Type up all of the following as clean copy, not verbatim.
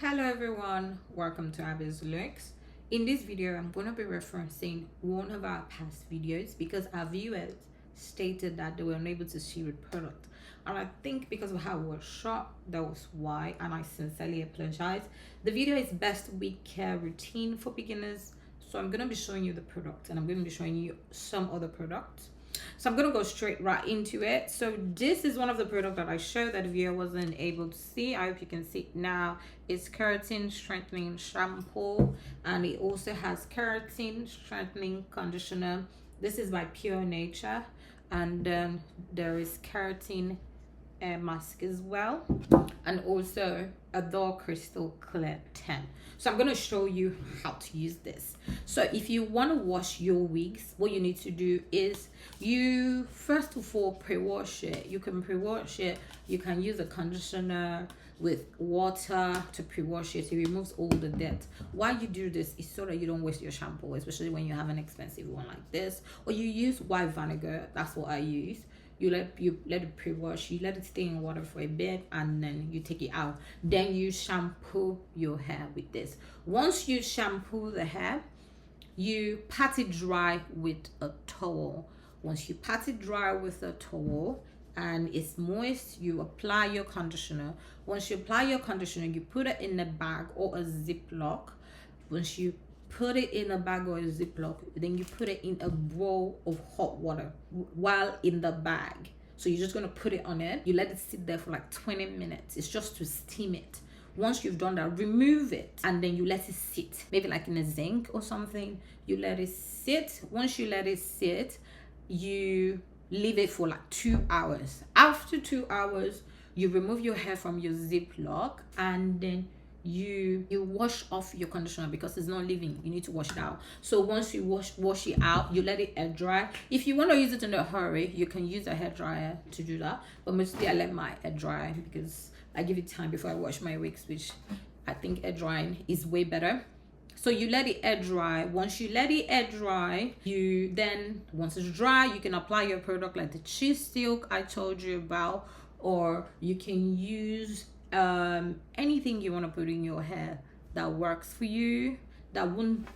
Hello everyone, welcome to Abby's Looks. In this video, I'm going to be referencing one of our past videos because our viewers stated that they were unable to see the product. And I think because of how it was shot, that was why, and I sincerely apologize. The video is best wig care routine for beginners. So I'm going to be showing you the product and I'm going to be showing you some other products. So I'm gonna go straight right into it. So this is one of the products that I showed that the viewer wasn't able to see. I hope you can see it now. It's keratin strengthening shampoo, and it also has keratin strengthening conditioner. This is by Pure Nature, and then there is keratin mask as well, and also a Adore Crystal Clear 10. So I'm going to show you how to use this. So if you want to wash your wigs, what you need to do is you first of all pre-wash it. You can pre-wash it. You can use a conditioner with water to pre-wash it. It removes all the dirt. Why you do this is so that you don't waste your shampoo, especially when you have an expensive one like this, or you use white vinegar. That's what I use. You let it pre-wash, you let it stay in water for a bit, and then you take it out. Then you shampoo your hair with this. Once you shampoo the hair, you pat it dry with a towel. Once you pat it dry with a towel and it's moist, you apply your conditioner. Once you apply your conditioner, you put it in a bag or a ziploc. Once you put it in a bag or a ziploc, then you put it in a bowl of hot water while in the bag. So you're just going to put it on it. You let it sit there for like 20 minutes. It's just to steam it. Once you've done that, remove it and then you let it sit, maybe like in a zinc or something. You let it sit. Once you let it sit, you leave it for like 2 hours. After 2 hours, you remove your hair from your ziploc, and then you wash off your conditioner because it's not leaving. You need to wash it out. So once you wash it out, you let it air dry. If you want to use it in a hurry, you can use a hair dryer to do that, but mostly I let my air dry because I give it time before I wash my wigs, which I think air drying is way better. So you let it air dry. Once you let it air dry, you then, once it's dry, you can apply your product like the cheese silk I told you about, or you can use anything you want to put in your hair that works for you, that won't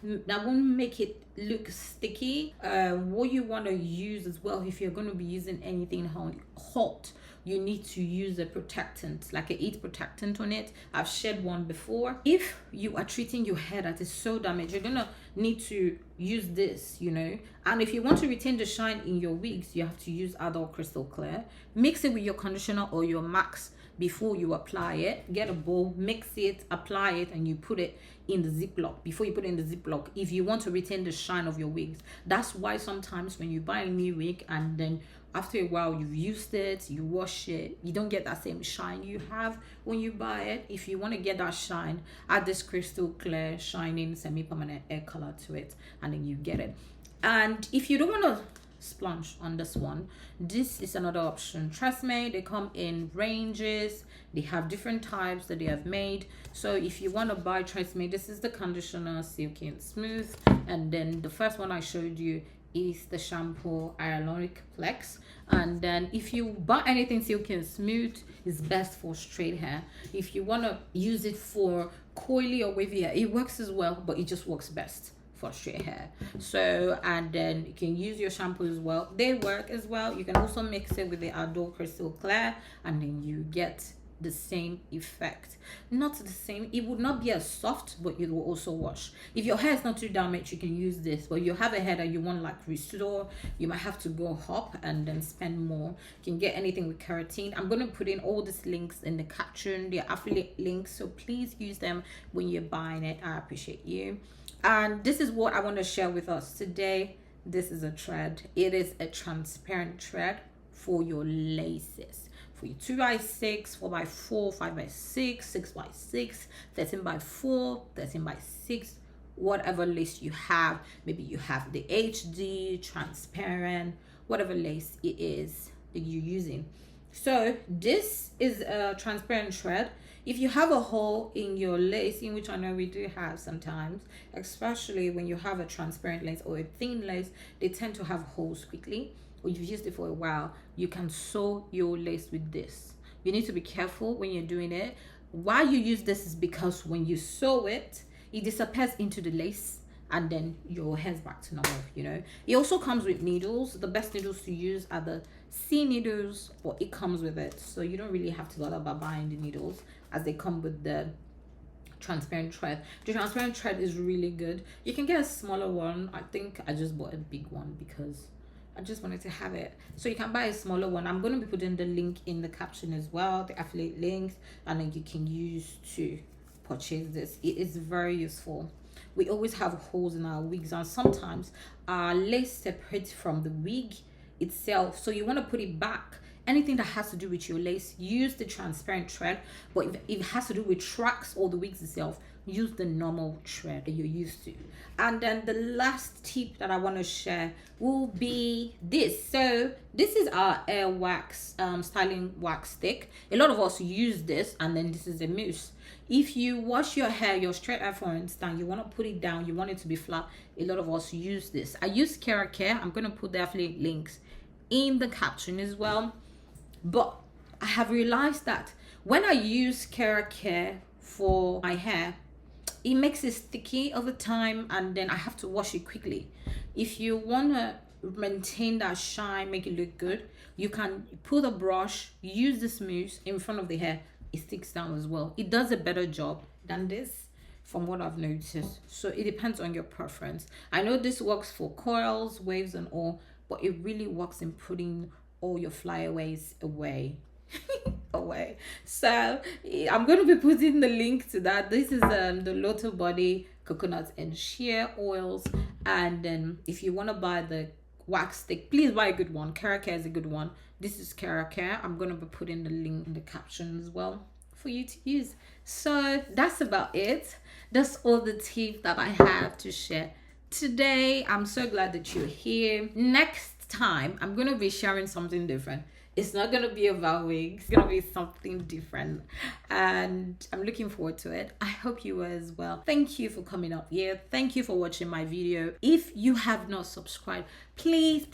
make it look sticky. What you want to use as well, if you're going to be using anything hot, you need to use a protectant, like a heat protectant on it. I've shared one before. If you are treating your hair that is so damaged, you're gonna need to use this, and if you want to retain the shine in your wigs, you have to use Adore Crystal Clear. Mix it with your conditioner or your max before you apply it. Get a bowl, mix it, apply it, and you put it in the ziploc. Before you put it in the ziploc, if you want to retain the shine of your wigs. That's why sometimes when you buy a new wig and then after a while you've used it, you wash it, you don't get that same shine you have when you buy it. If you want to get that shine, add this crystal clear shining semi-permanent hair color to it, and then you get it. And if you don't want to splunge on this one, this is another option. Trust me, they come in ranges. They have different types that they have made. So if you want to buy, trust me, this is the conditioner, silky and smooth. And then the first one I showed you is the shampoo hyaluronic flex. And then if you buy anything silky and smooth, it's best for straight hair. If you want to use it for coily or wavy hair, it works as well, but it just works best for straight hair. So, and then you can use your shampoo as well. They work as well. You can also mix it with the Adore Crystal Clear, and then you get the same effect. Not the same, it would not be as soft, but it will also wash. If your hair is not too damaged, you can use this. But you have a hair that you want like restore, you might have to go hop and then spend more. You can get anything with keratin. I'm going to put in all these links in the caption, the affiliate links, so please use them when you're buying it. I appreciate you. And this is what I want to share with us today. This is a thread. It is a transparent thread for your laces. For your 2x6, 4x4, 5x6, 6x6, 13x4, 13x6, whatever lace you have. Maybe you have the HD, transparent, whatever lace it is that you're using. So this is a transparent thread. If you have a hole in your lace, in which I know we do have sometimes, especially when you have a transparent lace or a thin lace, they tend to have holes quickly, or you've used it for a while, you can sew your lace with this. You need to be careful when you're doing it. why you use this is because when you sew it, it disappears into the lace, and then your hair's back to normal, you know. It also comes with needles. The best needles to use are the C needles, but it comes with it, so you don't really have to bother about buying the needles, as they come with the transparent thread. The transparent thread is really good. You can get a smaller one. I think I just bought a big one because I just wanted to have it. So you can buy a smaller one. I'm going to be putting the link in the caption as well, the affiliate links, and then you can use to purchase this. It is very useful. We always have holes in our wigs, and sometimes our lace separates from the wig itself, so you want to put it back. Anything that has to do with your lace, use the transparent thread. But if it has to do with tracks or the wigs itself, use the normal thread that you're used to. And then the last tip that I want to share will be this. So this is our air wax styling wax stick. A lot of us use this, and then this is a mousse. If you wash your hair, your straight hair for instance, you want to put it down, you want it to be flat, a lot of us use this. I use Care. I'm going to put the affiliate links in the caption as well. But I have realized that when I use Care for my hair, it makes it sticky over time, and then I have to wash it quickly. If you want to maintain that shine, make it look good, you can put a brush, use this mousse in front of the hair. It sticks down as well. It does a better job than this, from what I've noticed. So it depends on your preference. I know this works for coils, waves, and all, but it really works in putting all your flyaways away. Away. So I'm going to be putting the link to that. This is the Loto Body coconut and shea oils. And then if you want to buy the wax stick, please buy a good one. Care is a good one. This is Care. I'm going to be putting the link in the caption as well for you to use. So that's about it. That's all the tips that I have to share today. I'm so glad that you're here. Next time I'm going to be sharing something different. It's not going to be about wigs. It's going to be something different, and I'm looking forward to it. I hope you are as well. Thank you for coming up here. Thank you for watching my video. If you have not subscribed, please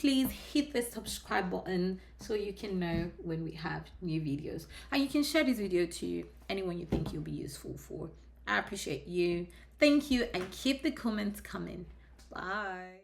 hit the subscribe button so you can know when we have new videos, and you can share this video to anyone you think you'll be useful for. I appreciate you. Thank you, and keep the comments coming. Bye.